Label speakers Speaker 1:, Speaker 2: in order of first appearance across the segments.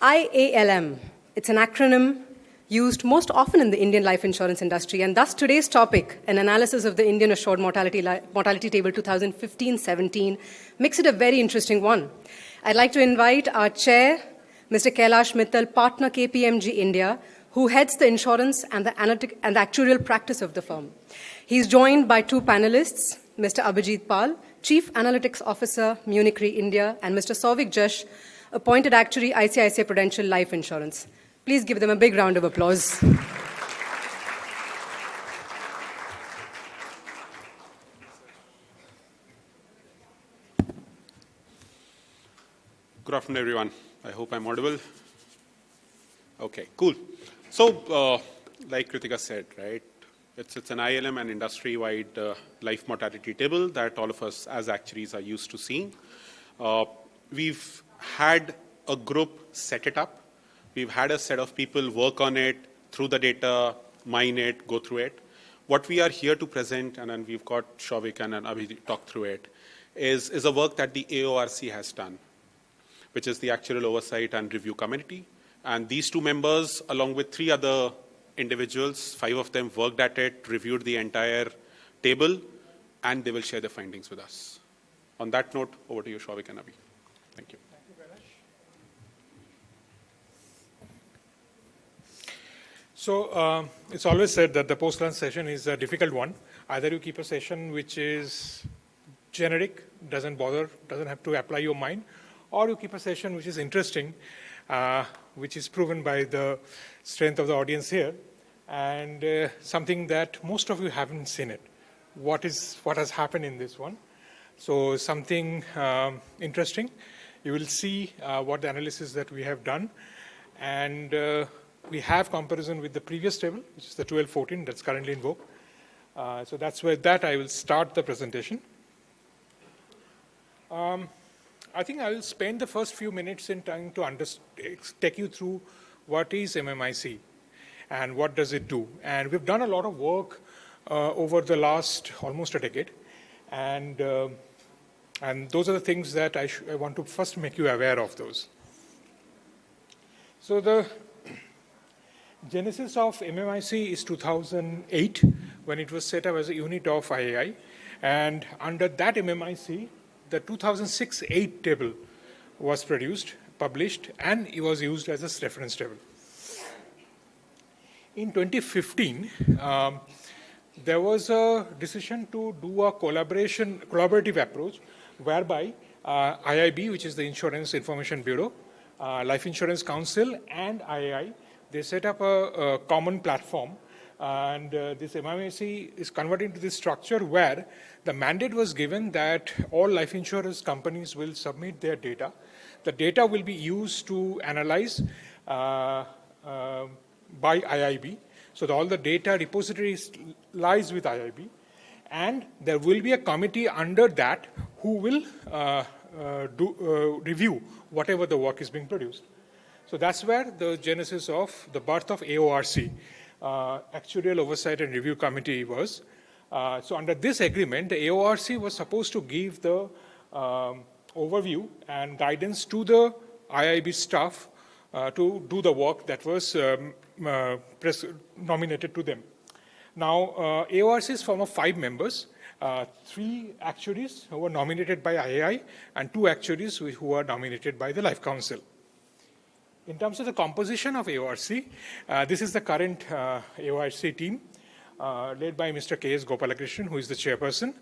Speaker 1: IALM, it's an acronym used most often in the Indian life insurance industry, and thus today's topic, an analysis of the Indian Assured Mortality Table 2015-17, makes it a very interesting one. I'd like to invite our chair, Mr. Kailash Mittal, partner KPMG India, who heads the insurance and the actuarial practice of the firm. He's joined by two panelists, Mr. Abhijit Pal, Chief Analytics Officer, Munich Re India, and Mr. Souvik Jash, appointed actuary, ICICI Prudential Life Insurance. Please give them a big round of applause.
Speaker 2: Good afternoon, everyone. I hope I'm audible. Okay, cool. So, like Kritika said, right, it's an ILM and industry-wide life mortality table that all of us as actuaries are used to seeing. We've had a group set it up. We've had a set of people work on it, through the data, mine it, go through it. What we are here to present, and then we've got Souvik and Abhijit talk through it, is a work that the AORC has done, which is the Actuarial Oversight and Review Committee. And these two members, along with three other individuals, 5 of them worked at it, reviewed the entire table, and they will share their findings with us. On that note, over to you, Souvik and Abhi. Thank you.
Speaker 3: Thank you, Kailash. So it's always said that the post-lunch session is a difficult one. Either you keep a session which is generic, doesn't have to apply your mind, or you keep a session which is interesting, which is proven by the strength of the audience here, and something that most of you haven't seen it. What has happened in this one? So something interesting. You will see what the analysis that we have done, and we have comparison with the previous table, which is the 12-14 that's currently in vogue. So that's where I will start the presentation. I think I will spend the first few minutes in trying to take you through what is MMIC and what does it do. And we've done a lot of work over the last almost a decade. And those are the things that I want to first make you aware of those. So the genesis of MMIC is 2008, when it was set up as a unit of IAI. And under that MMIC, the 2006-8 table was produced, published, and it was used as a reference table. In 2015, there was a decision to do a collaborative approach, whereby IIB, which is the Insurance Information Bureau, Life Insurance Council, and IAI, they set up a common platform. And this MMIC is converted into this structure where the mandate was given that all life insurance companies will submit their data. The data will be used to analyze by IIB. So all the data repositories lies with IIB. And there will be a committee under that who will review whatever the work is being produced. So that's where the genesis of the birth of AORC, Actuarial Oversight and Review Committee, was. So under this agreement, the AORC was supposed to give the overview and guidance to the IIB staff to do the work that was nominated to them. Now, AORC is formed of 5 members, 3 actuaries who were nominated by IAI, and 2 actuaries who were nominated by the Life Council. In terms of the composition of AORC, this is the current AORC team, led by Mr. K.S. Gopalakrishnan, who is the chairperson,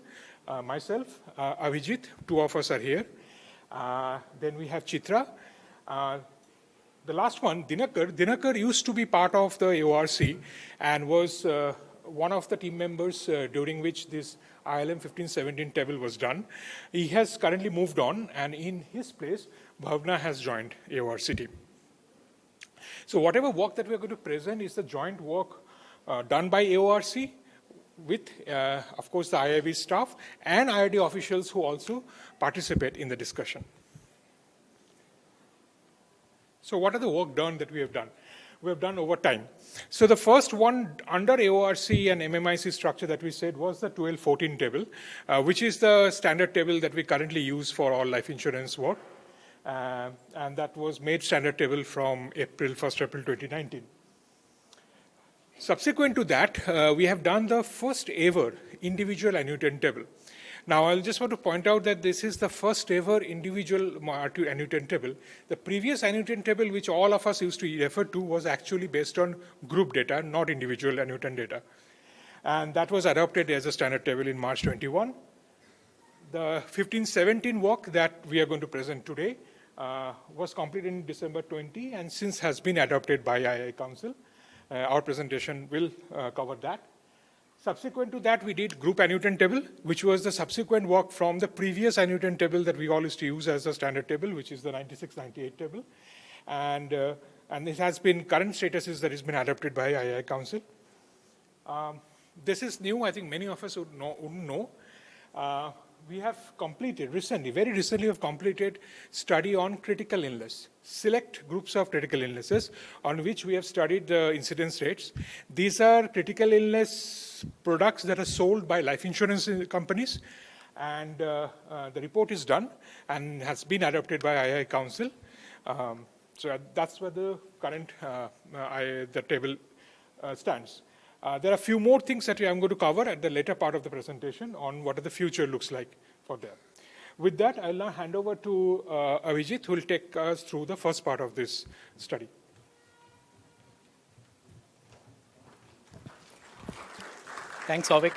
Speaker 3: myself, Abhijit, 2 of us are here. Then we have Chitra. The last one, Dinakar. Dinakar used to be part of the AORC and was one of the team members during which this ILM 15-17 table was done. He has currently moved on, and in his place, Bhavna has joined AORC team. So whatever work that we're going to present is the joint work done by AORC with, of course, the IIB staff and IID officials who also participate in the discussion. So what are the work done that we have done? We have done over time. So the first one under AORC and MMIC structure that we said was the 12-14 table, which is the standard table that we currently use for all life insurance work. And that was made standard table from 1st April 2019. Subsequent to that, we have done the first ever individual annuitant table. Now, I'll just want to point out that this is the first ever individual annuitant table. The previous annuitant table, which all of us used to refer to, was actually based on group data, not individual annuitant data. And that was adopted as a standard table in March 21. The 1517 work that we are going to present today was completed in December 20 and since has been adopted by II Council. Our presentation will cover that. Subsequent to that, we did group annuitant table, which was the subsequent work from the previous annuitant table that we all used to use as a standard table, which is the 96-98 table. And it has been, current status is that it's been adopted by II Council. This is new. I think many of us wouldn't know. We have completed recently, very recently, have completed study on critical illness, select groups of critical illnesses on which we have studied the incidence rates. These are critical illness products that are sold by life insurance companies, and the report is done and has been adopted by II Council. So that's where the current the table stands. There are a few more things that I'm going to cover at the later part of the presentation on what the future looks like for them. With that, I'll now hand over to Abhijit, who will take us through the first part of this study.
Speaker 4: Thanks, Souvik.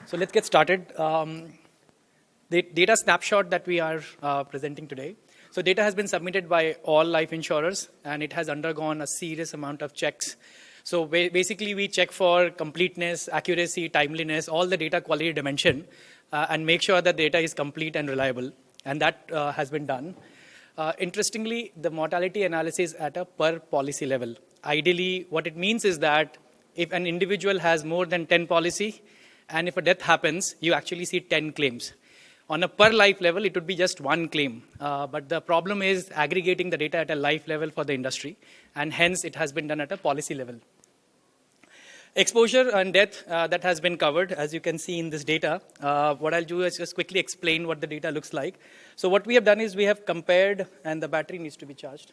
Speaker 4: So let's get started. The data snapshot that we are presenting today. So data has been submitted by all life insurers, and it has undergone a serious amount of checks. So basically, we check for completeness, accuracy, timeliness, all the data quality dimension, and make sure that data is complete and reliable. And that has been done. Interestingly, the mortality analysis at a per policy level. Ideally, what it means is that if an individual has more than 10 policy, and if a death happens, you actually see 10 claims. On a per life level, it would be just one claim. But the problem is aggregating the data at a life level for the industry, and hence it has been done at a policy level. Exposure and death, that has been covered, as you can see in this data. What I'll do is just quickly explain what the data looks like. So what we have done is we have compared, and the battery needs to be charged.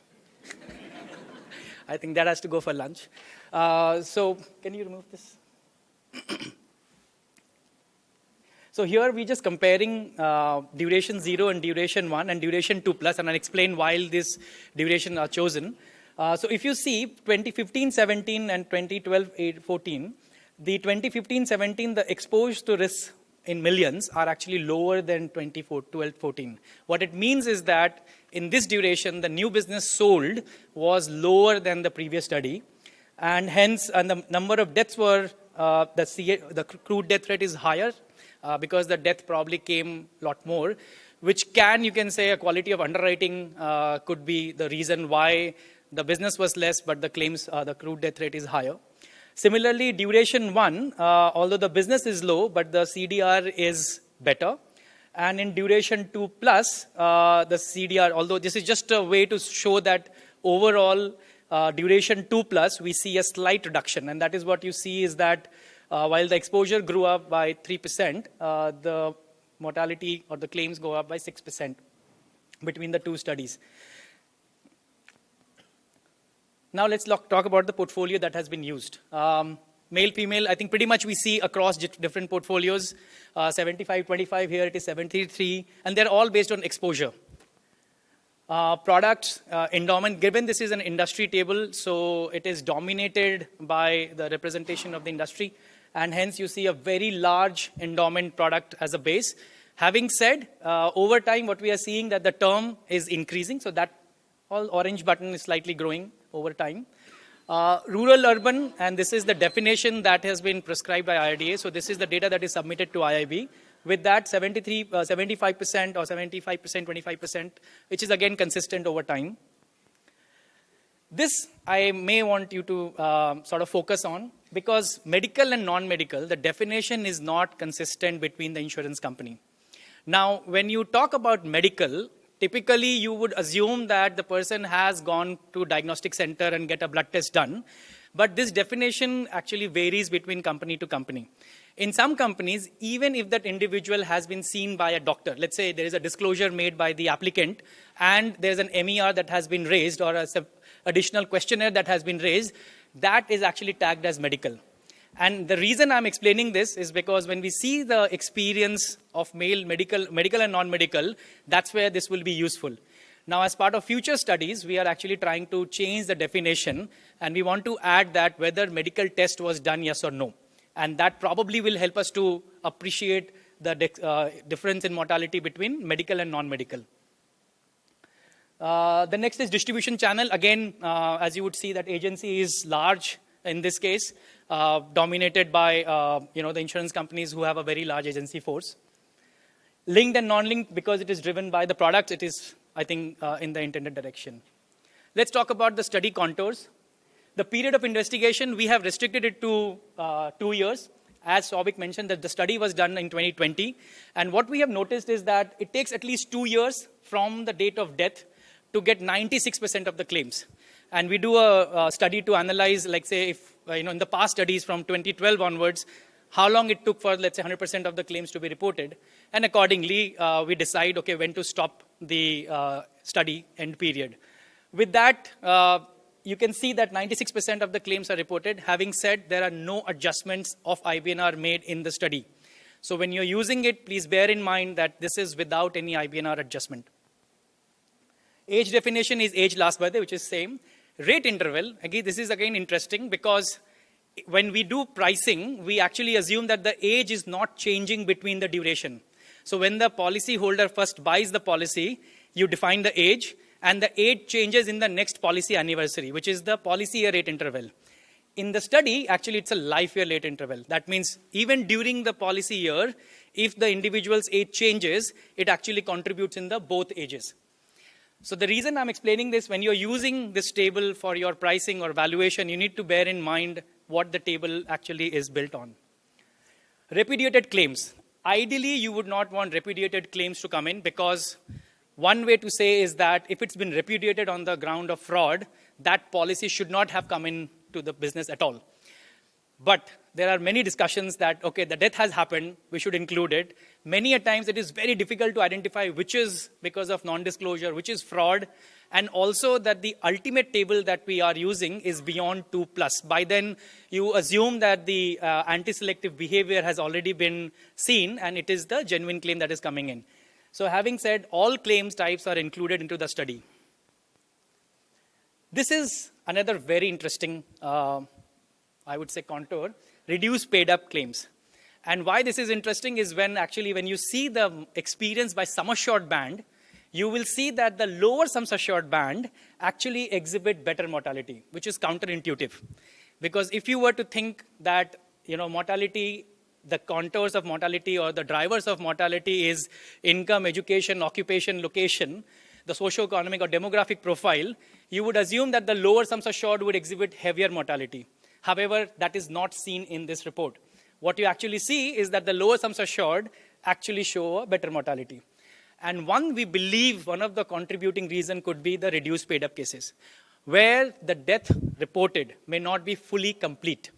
Speaker 4: I think that has to go for lunch. So can you remove this? So here we're just comparing duration 0 and duration 1 and duration 2+, and I'll explain why this duration are chosen. So if you see 2015-17 and 2012-14, the 2015-17, the exposure to risk in millions are actually lower than 2012-14. What it means is that in this duration, the new business sold was lower than the previous study, and hence, and the number of deaths were, the crude death rate is higher because the death probably came a lot more, which you can say a quality of underwriting could be the reason why the business was less, but the claims, the crude death rate is higher. Similarly, duration 1, although the business is low, but the CDR is better. And in duration 2+, the CDR, although this is just a way to show that overall duration 2+, we see a slight reduction. And that is what you see is that while the exposure grew up by 3%, the mortality or the claims go up by 6% between the two studies. Now let's talk about the portfolio that has been used. Male, female, I think pretty much we see across different portfolios, 75-25, here it is 73, and they're all based on exposure. Products, endowment, given this is an industry table, so it is dominated by the representation of the industry, and hence you see a very large endowment product as a base. Having said, over time, what we are seeing that the term is increasing, so that all orange button is slightly growing over time. Rural, urban, and this is the definition that has been prescribed by IRDA. So this is the data that is submitted to IIB. With that, 75% or 75%, 25%, which is again consistent over time. This I may want you to sort of focus on because medical and non-medical, the definition is not consistent between the insurance company. Now, when you talk about medical, typically, you would assume that the person has gone to diagnostic center and get a blood test done. But this definition actually varies between company to company. In some companies, even if that individual has been seen by a doctor, let's say there is a disclosure made by the applicant and there's an MER that has been raised or an additional questionnaire that has been raised, that is actually tagged as medical. And the reason I'm explaining this is because when we see the experience of male medical and non-medical, that's where this will be useful. Now, as part of future studies, we are actually trying to change the definition, and we want to add that whether medical test was done, yes or no. And that probably will help us to appreciate the difference in mortality between medical and non-medical. The next is distribution channel. Again, as you would see, that agency is large in this case, dominated by the insurance companies who have a very large agency force. Linked and non-linked, because it is driven by the products, it is, I think, in the intended direction. Let's talk about the study contours. The period of investigation, we have restricted it to 2 years. As Souvik mentioned, that the study was done in 2020. And what we have noticed is that it takes at least 2 years from the date of death to get 96% of the claims. And we do a study to analyze, like say, if in the past studies from 2012 onwards, how long it took for, let's say, 100% of the claims to be reported. And accordingly, we decide, okay, when to stop the study end period. With that, you can see that 96% of the claims are reported. Having said, there are no adjustments of IBNR made in the study. So when you're using it, please bear in mind that this is without any IBNR adjustment. Age definition is age last birthday, which is same. Rate interval, again, this is again interesting because when we do pricing, we actually assume that the age is not changing between the duration. So when the policy holder first buys the policy, you define the age, and the age changes in the next policy anniversary, which is the policy year rate interval. In the study, actually, it's a life year rate interval. That means even during the policy year, if the individual's age changes, it actually contributes in the both ages. So the reason I'm explaining this, when you're using this table for your pricing or valuation, you need to bear in mind what the table actually is built on. Repudiated claims. Ideally, you would not want repudiated claims to come in because one way to say is that if it's been repudiated on the ground of fraud, that policy should not have come into the business at all. But there are many discussions that, okay, the death has happened, we should include it. Many a times it is very difficult to identify which is because of non-disclosure, which is fraud, and also that the ultimate table that we are using is beyond 2+. By then, you assume that the anti-selective behavior has already been seen, and it is the genuine claim that is coming in. So having said, all claims types are included into the study. This is another very interesting, I would say, contour, reduced paid up claims. And why this is interesting is when you see the experience by sum assured band, you will see that the lower sum assured band actually exhibit better mortality, which is counterintuitive. Because if you were to think that, mortality, the contours of mortality or the drivers of mortality is income, education, occupation, location, the socioeconomic or demographic profile, you would assume that the lower sums assured would exhibit heavier mortality. However, that is not seen in this report. What you actually see is that the lower sums assured actually show a better mortality. And we believe one of the contributing reason could be the reduced paid up cases, where the death reported may not be fully complete.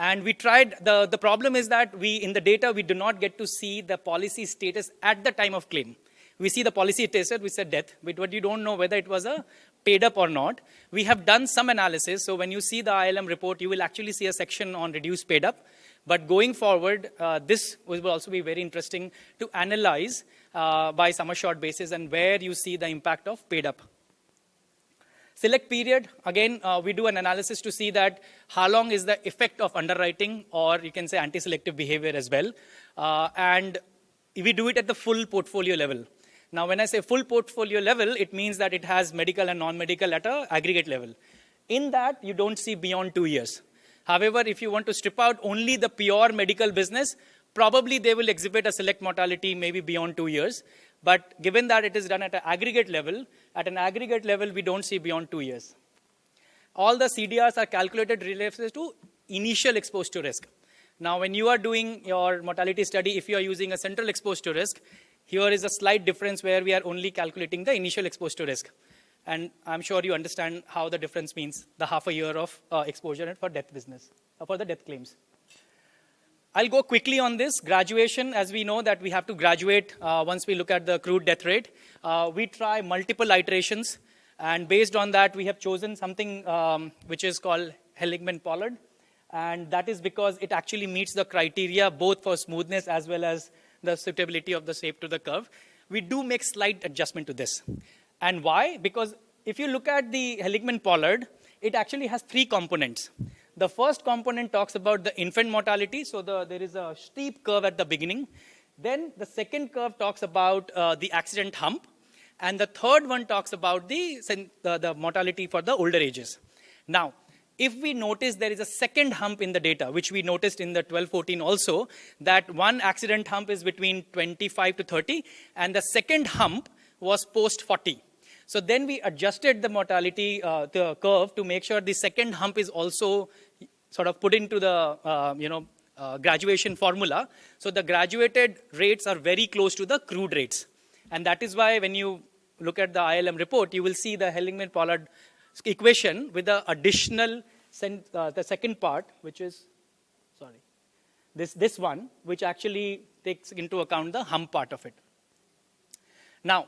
Speaker 4: And we tried, the problem is that in the data, we do not get to see the policy status at the time of claim. We see the policy status, we said death, but you don't know whether it was a paid up or not. We have done some analysis. So when you see the ILM report, you will actually see a section on reduced paid up. But going forward, this will also be very interesting to analyze by sum assured basis and where you see the impact of paid up. Select period, again, we do an analysis to see that how long is the effect of underwriting, or you can say anti-selective behavior as well. And we do it at the full portfolio level. Now, when I say full portfolio level, it means that it has medical and non-medical at an aggregate level. In that, you don't see beyond 2 years. However, if you want to strip out only the pure medical business, probably they will exhibit a select mortality maybe beyond 2 years. But given that it is done at an aggregate level, we don't see beyond 2 years. All the CDRs are calculated related to initial exposed to risk. Now, when you are doing your mortality study, if you are using a central exposed to risk, here is a slight difference where we are only calculating the initial exposed to risk. And I'm sure you understand how the difference means the half a year of exposure for death business, for the death claims. I'll go quickly on this. Graduation, as we know that we have to graduate once we look at the crude death rate. We try multiple iterations, and based on that, we have chosen something which is called Seligman-Pollard, and that is because it actually meets the criteria both for smoothness as well as the suitability of the shape to the curve. We do make slight adjustment to this. And why? Because if you look at the Seligman-Pollard, it actually has 3 components. The first component talks about the infant mortality, so there is a steep curve at the beginning. Then the second curve talks about the accident hump, and the third one talks about the mortality for the older ages. Now, if we notice there is a second hump in the data, which we noticed in the 12-14 also, that one accident hump is between 25 to 30, and the second hump was post-40. So then we adjusted the mortality the curve to make sure the second hump is also sort of put into the graduation formula. So the graduated rates are very close to the crude rates. And that is why when you look at the ILM report, you will see the Seligman-Pollard equation with the additional, the second part, which is, this one, which actually takes into account the hump part of it. Now,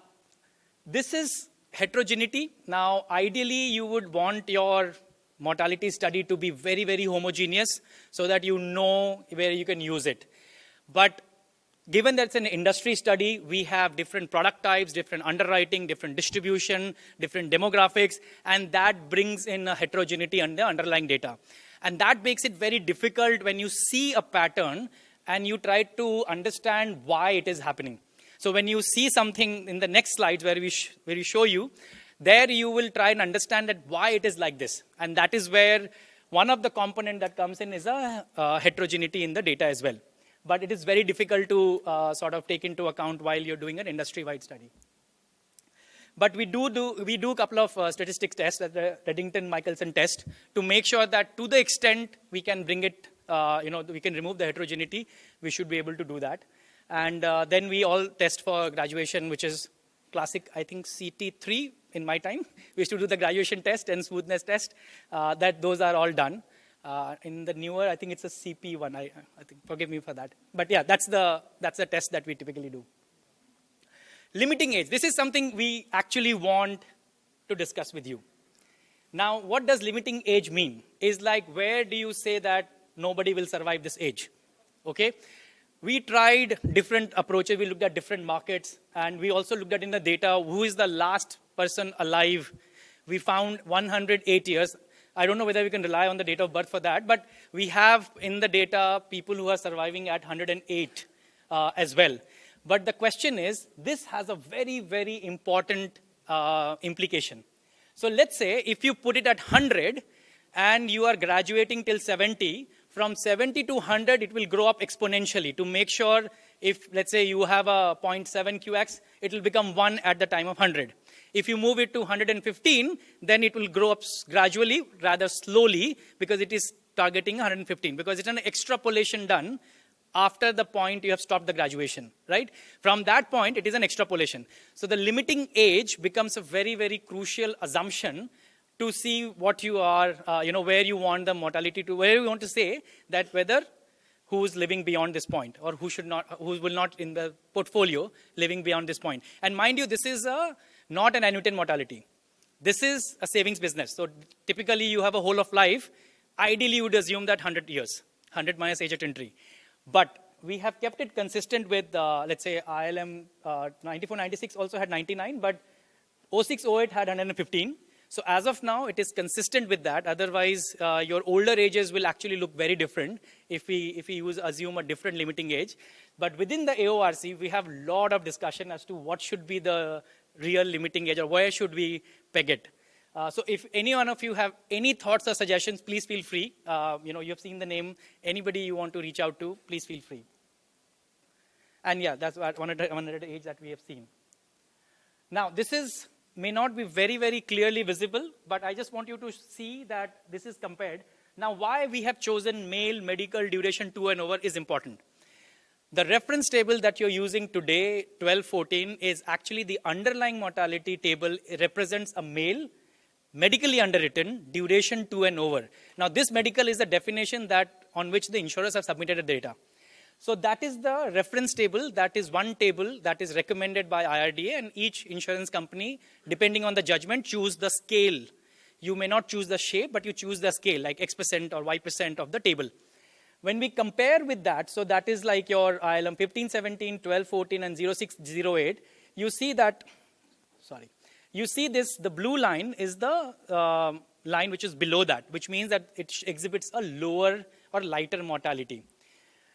Speaker 4: this is heterogeneity. Now, ideally, you would want your mortality study to be very, very homogeneous so that you know where you can use it. But given that it's an industry study, we have different product types, different underwriting, different distribution, different demographics, and that brings in a heterogeneity in the underlying data. And that makes it very difficult when you see a pattern and you try to understand why it is happening. So when you see something in the next slides where we show you, there you will try and understand that why it is like this. And that is where one of the components that comes in is a heterogeneity in the data as well. But it is very difficult to sort of take into account while you're doing an industry-wide study. But we do a couple of statistics tests, the Reddington-Michelson test, to make sure that to the extent we can bring it, we can remove the heterogeneity, we should be able to do that. And then we all test for graduation, which is classic, I think, CT3 in my time. We used to do the graduation test and smoothness test. Those are all done. In the newer, I think it's a CP1. I think, forgive me for that. But yeah, that's the test that we typically do. Limiting age. This is something we actually want to discuss with you. Now, what does limiting age mean? Is like, where do you say that nobody will survive this age? Okay. We tried different approaches. We looked at different markets. And we also looked at in the data, who is the last person alive. We found 108 years. I don't know whether we can rely on the date of birth for that. But we have in the data people who are surviving at 108 as well. But the question is, this has a very, very important implication. So let's say if you put it at 100 and you are graduating till 70, from 70 to 100, it will grow up exponentially to make sure if, let's say, you have a 0.7 QX, it will become 1 at the time of 100. If you move it to 115, then it will grow up gradually, rather slowly, because it is targeting 115, because it's an extrapolation done after the point you have stopped the graduation, right? From that point, it is an extrapolation. So the limiting age becomes a very, very crucial assumption to see what you are, where you want the mortality to, where you want to say that whether who is living beyond this point or who will not in the portfolio living beyond this point. And mind you, this is not an annuitant mortality. This is a savings business. So typically you have a whole of life. Ideally, you would assume that 100 years, 100 minus age at entry. But we have kept it consistent with, let's say, ILM 94-96 also had 99, but 06-08 had 115. So as of now, it is consistent with that. Otherwise, your older ages will actually look very different if we assume a different limiting age. But within the AORC, we have a lot of discussion as to what should be the real limiting age or where should we peg it. So if any one of you have any thoughts or suggestions, please feel free. You have seen the name. Anybody you want to reach out to, please feel free. And yeah, that's one of the age that we have seen. Now, this may not be very, very clearly visible, but I just want you to see that this is compared. Now, why we have chosen male medical duration 2 and over is important. The reference table that you're using today, 12-14, is actually the underlying mortality table. It represents a male, medically underwritten, duration 2 and over. Now, this medical is the definition that on which the insurers have submitted the data. So that is the reference table. That is one table that is recommended by IRDA, and each insurance company, depending on the judgment, choose the scale. You may not choose the shape, but you choose the scale, like X% or Y% of the table. When we compare with that, so that is like your ILM 1517, 1214, and 0608, you see that, you see this, the blue line is the line which is below that, which means that it exhibits a lower or lighter mortality.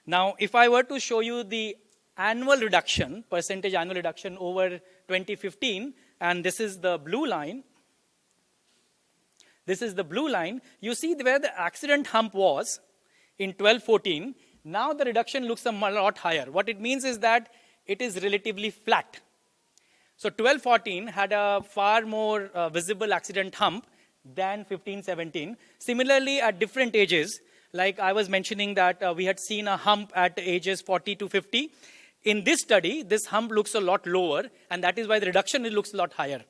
Speaker 4: Now, if I were to show you the annual reduction, percentage annual reduction over 2015, and this is the blue line, you see where the accident hump was in 1214. Now the reduction looks a lot higher. What it means is that it is relatively flat. So 1214 had a far more visible accident hump than 1517. Similarly, at different ages, like I was mentioning that we had seen a hump at ages 40 to 50. In this study, this hump looks a lot lower, and that is why the reduction looks a lot higher.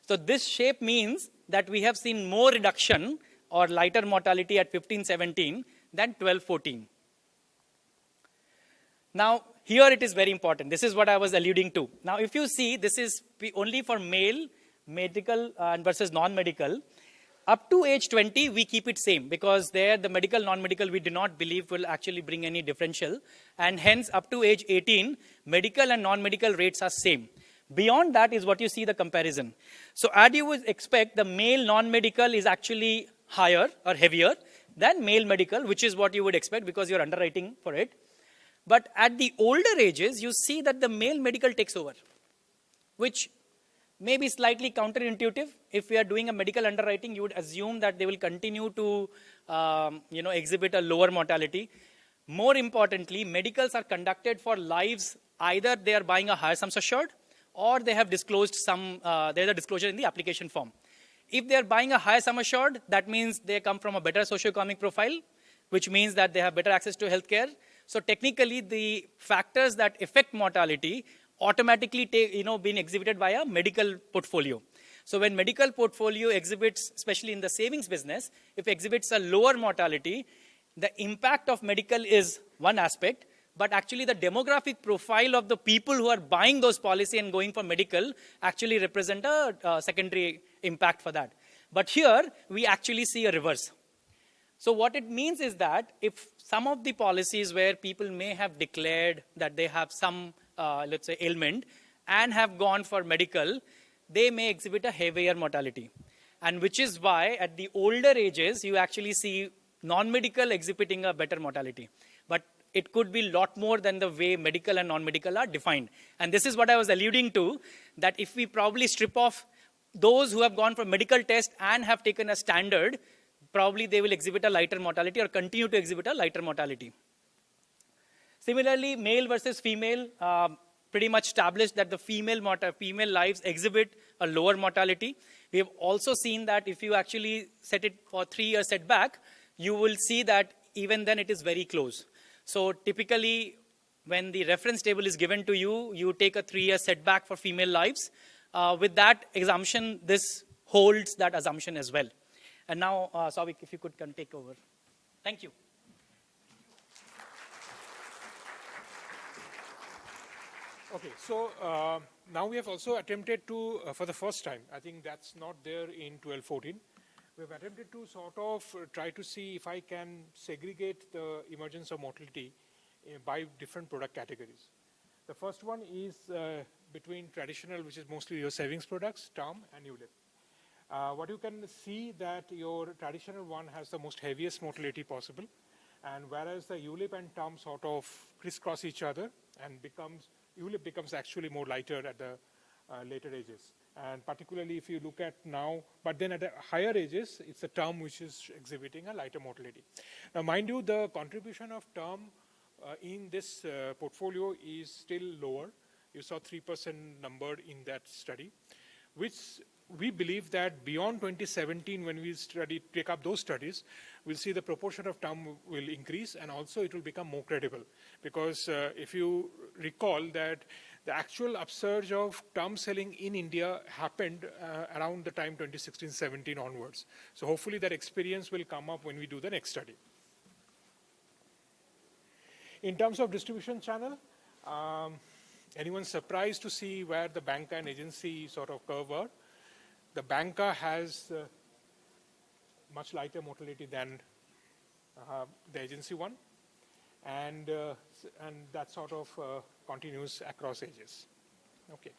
Speaker 4: So this shape means that we have seen more reduction or lighter mortality at 1517 than 1214. Now, here it is very important. This is what I was alluding to. Now, if you see, this is only for male, medical versus non-medical. Up to age 20, we keep it same, because there the medical, non-medical, we do not believe will actually bring any differential. And hence, up to age 18, medical and non-medical rates are same. Beyond that is what you see the comparison. So as you would expect, the male non-medical is actually higher or heavier than male medical, which is what you would expect because you're underwriting for it. But at the older ages, you see that the male medical takes over, which may be slightly counterintuitive. If we are doing a medical underwriting, you would assume that they will continue to exhibit a lower mortality. More importantly, medicals are conducted for lives, either they are buying a higher sums assured, or they have disclosed there's a disclosure in the application form. If they are buying a higher sum assured, that means they come from a better socioeconomic profile, which means that they have better access to healthcare. So technically, the factors that affect mortality automatically being exhibited by a medical portfolio. So when medical portfolio exhibits, especially in the savings business, if it exhibits a lower mortality, the impact of medical is one aspect, but actually the demographic profile of the people who are buying those policy and going for medical actually represent a secondary impact for that. But here, we actually see a reverse. So what it means is that if some of the policies where people may have declared that they have some, let's say, ailment and have gone for medical, they may exhibit a heavier mortality. And which is why at the older ages, you actually see non-medical exhibiting a better mortality. But it could be a lot more than the way medical and non-medical are defined. And this is what I was alluding to, that if we probably strip off those who have gone for medical test and have taken a standard, probably they will exhibit a lighter mortality or continue to exhibit a lighter mortality. Similarly, male versus female, pretty much established that the female lives exhibit a lower mortality. We have also seen that if you actually set it for 3 years setback, you will see that even then it is very close. So typically, when the reference table is given to you, you take a 3-year setback for female lives. With that assumption, this holds that assumption as well. And now, Souvik, if you could take over. Thank you.
Speaker 3: Okay, so now we have also attempted to, for the first time, I think that's not there in 1214, we've attempted to sort of try to see if I can segregate the emergence of mortality by different product categories. The first one is between traditional, which is mostly your savings products, term and ULIP. What you can see that your traditional one has the most heaviest mortality possible, and whereas the ULIP and term sort of crisscross each other and ULIP becomes actually more lighter at the later ages. And particularly if you look at now, but then at the higher ages, it's a term which is exhibiting a lighter mortality. Now, mind you, the contribution of term in this portfolio is still lower. You saw 3% number in that study, which we believe that beyond 2017, when we take up those studies, we'll see the proportion of term will increase, and also it will become more credible. Because if you recall that the actual upsurge of term selling in India happened around the time 2016-17 onwards. So hopefully that experience will come up when we do the next study. In terms of distribution channel, anyone surprised to see where the banker and agency sort of curve are? The banker has much lighter mortality than the agency one, and that sort of continues across ages. Okay.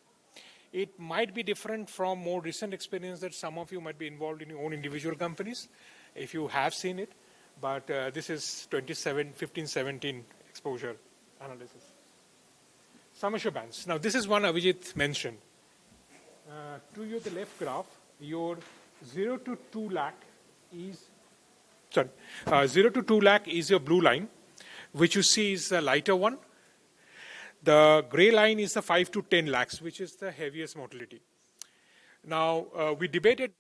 Speaker 3: It might be different from more recent experience that some of you might be involved in your own individual companies, if you have seen it, but this is 15-17 exposure analysis. Sum assured bands. Now this is one Abhijit mentioned. To your the left graph, your 0 to 2 lakh is, 0 to 2 lakh is your blue line, which you see is the lighter one. The gray line is the 5 to 10 lakhs, which is the heaviest mortality. Now, we debated,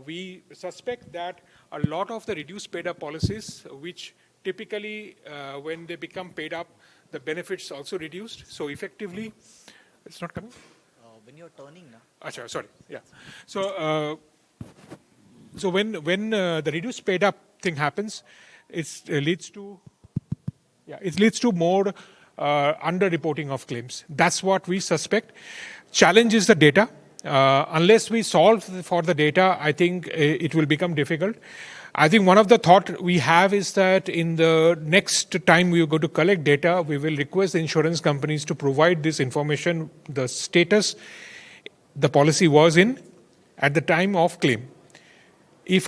Speaker 3: we suspect that a lot of the reduced paid up policies, which typically, when they become paid up, the benefits also reduced. So effectively, it's not coming?
Speaker 5: When you're turning now.
Speaker 3: Achha, sorry, yeah. So, so when the reduced paid up thing happens, it leads to more under-reporting of claims. That's what we suspect. Challenge is the data. Unless we solve for the data, I think it will become difficult. I think one of the thought we have is that in the next time we go to collect data, we will request the insurance companies to provide this information, the status the policy was in at the time of claim. If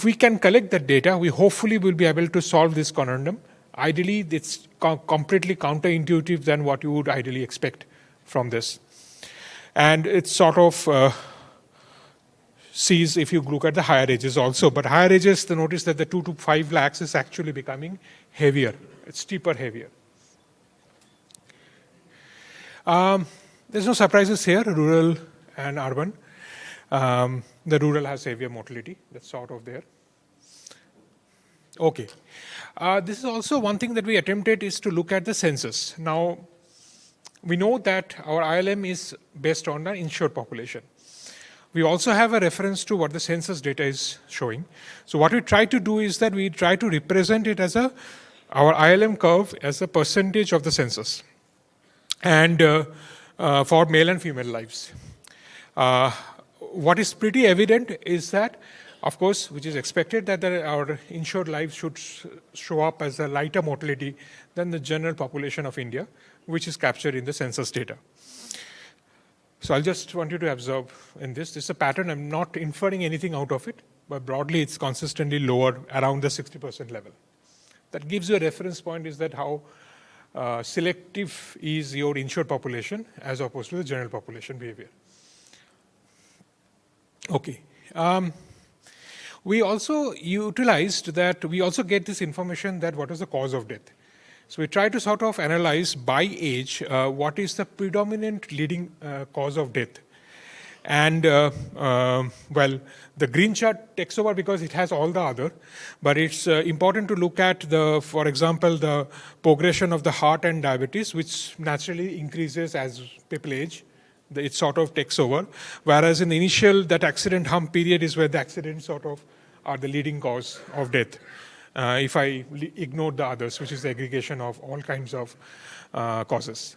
Speaker 3: we can collect that data, we hopefully will be able to solve this conundrum. Ideally, it's completely counterintuitive than what you would ideally expect from this. And it's sort of sees if you look at the higher ages also. But higher ages, the notice that the 2 to 5 lakhs is actually becoming heavier. It's steeper, heavier. There's no surprises here, rural and urban. The rural has heavier mortality. That's sort of there. Okay. This is also one thing that we attempted is to look at the census. Now, we know that our ILM is based on the insured population. We also have a reference to what the census data is showing. So what we try to do is that we try to represent it as our ILM curve as a percentage of the census. And for male and female lives. What is pretty evident is that, of course, which is expected that our insured lives should show up as a lighter mortality than the general population of India, which is captured in the census data. So I'll just want you to observe in this. This is a pattern. I'm not inferring anything out of it, but broadly it's consistently lower around the 60% level. That gives you a reference point is that how selective is your insured population as opposed to the general population behavior. Okay. We also utilized that, we also get this information that what is the cause of death. So we try to sort of analyze by age what is the predominant leading cause of death. And well, the green chart takes over because it has all the other, but it's important to look at for example, the progression of the heart and diabetes, which naturally increases as people age. It sort of takes over. Whereas in the initial, that accident hump period is where the accidents sort of are the leading cause of death. If I ignore the others, which is the aggregation of all kinds of causes.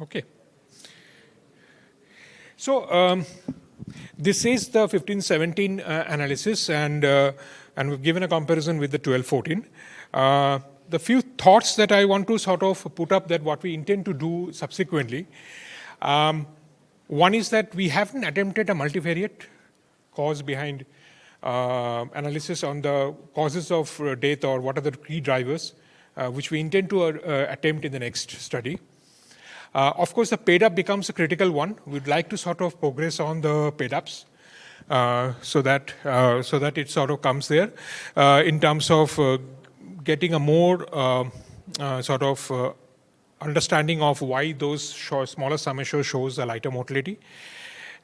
Speaker 3: Okay. So this is the 15-17 analysis, and we've given a comparison with the 12-14. The few thoughts that I want to sort of put up that what we intend to do subsequently. One is that we haven't attempted a multivariate cause behind analysis on the causes of death or what are the key drivers, which we intend to attempt in the next study. Of course, the paid up becomes a critical one. We'd like to sort of progress on the paid ups so that it sort of comes there in terms of getting a more sort of understanding of why those smaller sum assured shows a lighter mortality.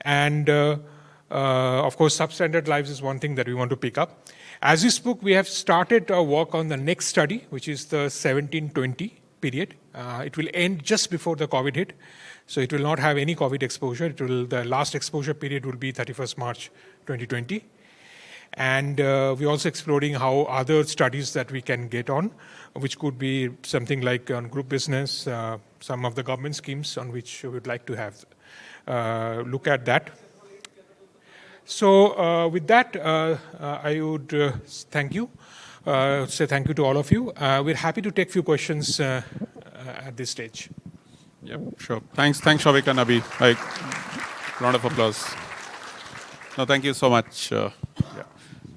Speaker 3: And of course, substandard lives is one thing that we want to pick up. As we spoke, we have started our work on the next study, which is the 17-20 period. It will end just before the COVID hit. So it will not have any COVID exposure. The last exposure period will be 31st March 2020. And we're also exploring how other studies that we can get on, which could be something like on group business, some of the government schemes on which we would like to have look at that. So with that, I would thank you. Say thank you to all of you. We're happy to take few questions at this stage.
Speaker 2: Yeah, sure. Thanks, Souvik and Abhi. Round of applause. No, thank you so much. Yeah.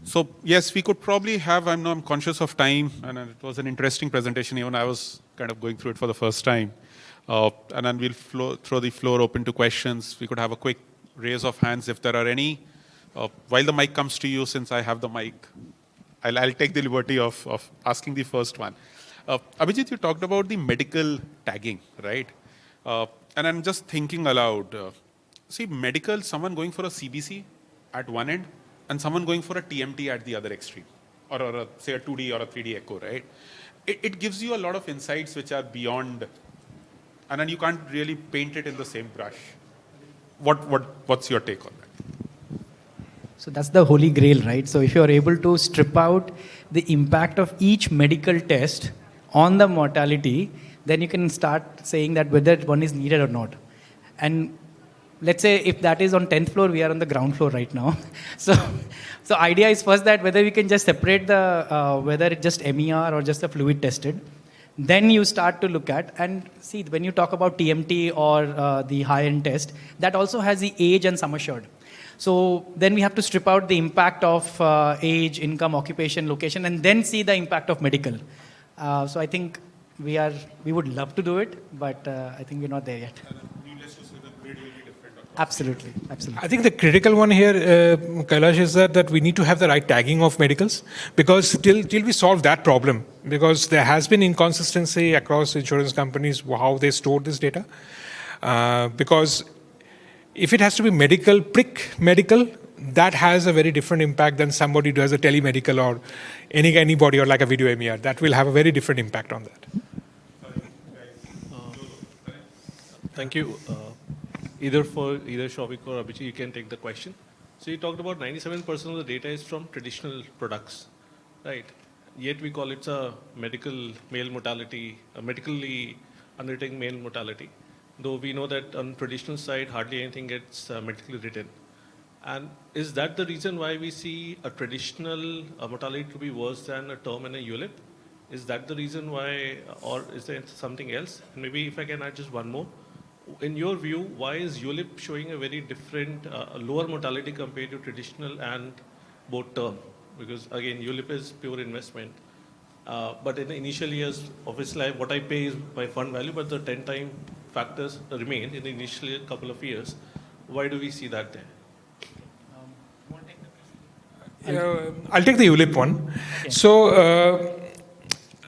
Speaker 2: So yes, we could probably have. I'm conscious of time, and it was an interesting presentation. Even I was kind of going through it for the first time. And then we'll throw the floor open to questions. We could have a quick raise of hands if there are any. While the mic comes to you, since I have the mic, I'll take the liberty of asking the first one. Abhijit, you talked about the medical tagging, right? And I'm just thinking aloud. See, medical, someone going for a CBC at one end, and someone going for a TMT at the other extreme, or say a 2D or a 3D echo, right? It gives you a lot of insights which are beyond, and then you can't really paint it in the same brush. What's your take on that?
Speaker 4: So that's the holy grail, right? So if you are able to strip out the impact of each medical test on the mortality, then you can start saying that whether one is needed or not. And let's say if that is on 10th floor, we are on the ground floor right now. So idea is first that whether we can just separate the, whether it's just MER or just the fluid tested. Then you start to look at, and see, when you talk about TMT or the high-end test, that also has the age and sum assured. So then we have to strip out the impact of age, income, occupation, location, and then see the impact of medical. So I think we would love to do it, but I think we're not there yet.
Speaker 2: Needless to say, the grid will be different.
Speaker 4: Absolutely.
Speaker 3: I think the critical one here, Kailash, is that we need to have the right tagging of medicals, because till we solve that problem, because there has been inconsistency across insurance companies how they store this data. Because if it has to be medical, prick medical, that has a very different impact than somebody who has a telemedical or anybody or like a video MER. That will have a very different impact on that.
Speaker 6: Thank you. Either Souvik or Abhijit, you can take the question. So you talked about 97% of the data is from traditional products, right? Yet we call it a medical male mortality, a medically undertaken male mortality. Though we know that on traditional side, hardly anything gets medically written. And is that the reason why we see a traditional mortality to be worse than a term and a ULIP? Is that the reason why, or is there something else? And maybe if I can add just one more. In your view, why is ULIP showing a very different, lower mortality compared to traditional and both term? Because again, ULIP is pure investment. But in the initial years, obviously what I pay is my fund value, but the 10-time factors remain in the initial couple of years. Why do we see that there?
Speaker 3: I'll take the ULIP one. Okay. So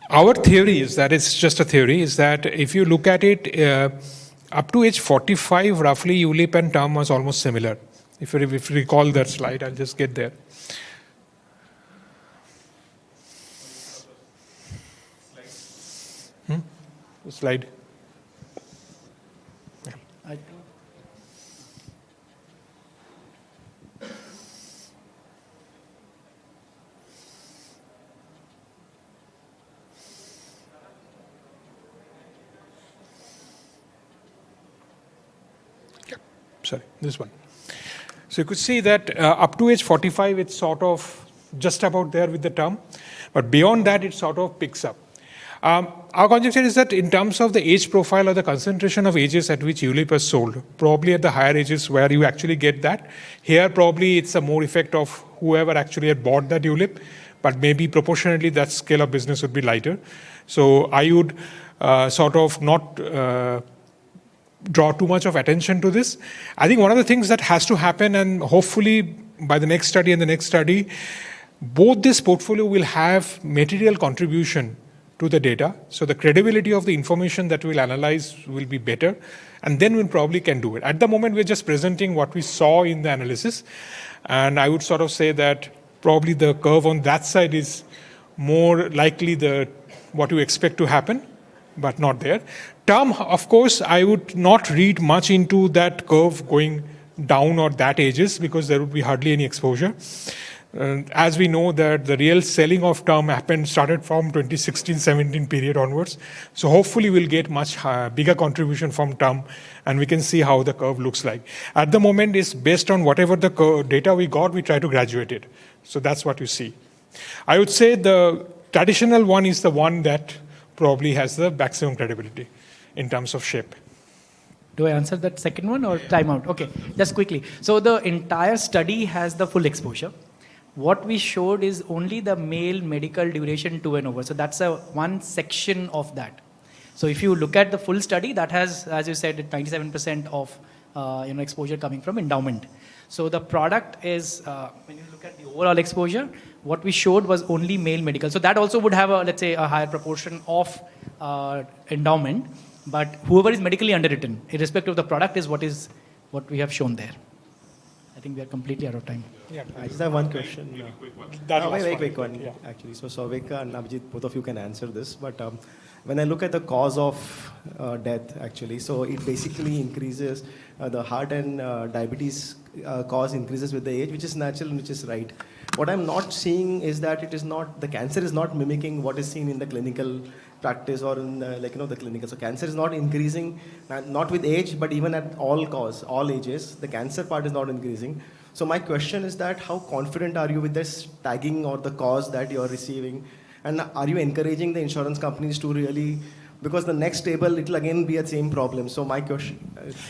Speaker 3: our theory is that it's just a theory, is that if you look at it, up to age 45, roughly ULIP and term was almost similar. If you recall that slide, I'll just get there. Slide. Yeah.
Speaker 4: I think.
Speaker 3: Sorry, this one. So you could see that up to age 45, it's sort of just about there with the term. But beyond that, it sort of picks up. Our conjecture is that in terms of the age profile or the concentration of ages at which ULIP is sold, probably at the higher ages where you actually get that, here probably it's a more effect of whoever actually had bought that ULIP, but maybe proportionately that scale of business would be lighter. So I would sort of not draw too much of attention to this. I think one of the things that has to happen, and hopefully by the next study and the next study, both this portfolio will have material contribution to the data. So the credibility of the information that we'll analyze will be better, and then we probably can do it. At the moment, we're just presenting what we saw in the analysis, and I would sort of say that probably the curve on that side is more likely what you expect to happen, but not there. Term, of course, I would not read much into that curve going down or that ages, because there would be hardly any exposure. As we know that the real selling of term started from 2016-17 period onwards. So hopefully we'll get much bigger contribution from term, and we can see how the curve looks like. At the moment, it's based on whatever the data we got, we try to graduate it. So that's what you see. I would say the traditional one is the one that probably has the maximum credibility in terms of shape.
Speaker 4: Do I answer that second one or time out? Okay, just quickly. So the entire study has the full exposure. What we showed is only the male medical duration 2 and over. So that's one section of that. So if you look at the full study, that has, as you said, 97% of exposure coming from endowment. So the product is, when you look at the overall exposure, what we showed was only male medical. So that also would have, let's say, a higher proportion of endowment. But whoever is medically underwritten, irrespective of the product, is what we have shown there. I think we are completely out of time.
Speaker 7: Yeah, I just have one question. Very quick one,
Speaker 3: yeah.
Speaker 7: actually. So Souvik and Abhijit, both of you can answer this. But when I look at the cause of death, actually, so it basically increases, the heart and diabetes cause increases with the age, which is natural and which is right. What I'm not seeing is that the cancer is not mimicking what is seen in the clinical practice or in the clinical. So cancer is not increasing, not with age, but even at all ages, the cancer part is not increasing. So my question is that how confident are you with this tagging or the cause that you're receiving? And are you encouraging the insurance companies to really, because the next table, it will again be the same problem. So my question.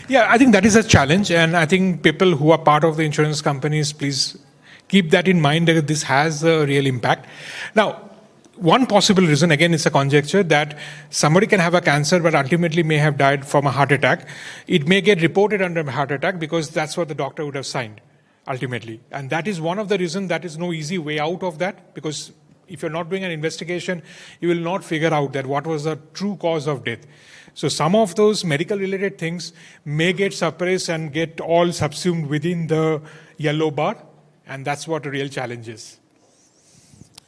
Speaker 3: Yeah, I think that is a challenge. And I think people who are part of the insurance companies, please keep that in mind that this has a real impact. Now, one possible reason, again, it's a conjecture, that somebody can have a cancer but ultimately may have died from a heart attack. It may get reported under a heart attack because that's what the doctor would have signed, ultimately. And that is one of the reasons that is no easy way out of that, because if you're not doing an investigation, you will not figure out that what was the true cause of death. So some of those medical-related things may get suppressed and get all subsumed within the yellow bar, and that's what the real challenge is.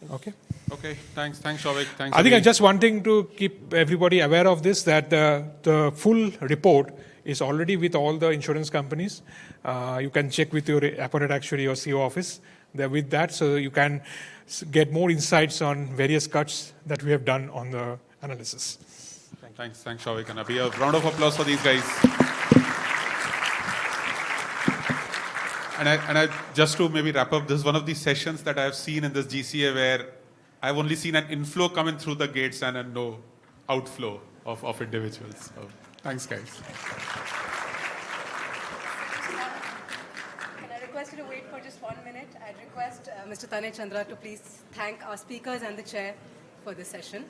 Speaker 3: Okay.
Speaker 2: Okay, thanks, Souvik. Thanks.
Speaker 3: I think just one thing to keep everybody aware of this, that the full report is already with all the insurance companies. You can check with your appointed actuary or CEO office. They're with that, so you can get more insights on various cuts that we have done on the analysis.
Speaker 2: Thanks, Souvik and Abhi. A round of applause for these guys. And I just to maybe wrap up, this is one of these sessions that I have seen in this GCA where I've only seen an inflow coming through the gates and no outflow of individuals. So, thanks, guys.
Speaker 1: Can I request you to wait for just 1 minute? I'd request Mr. Tanay Chandra to please thank our speakers and the chair for this session.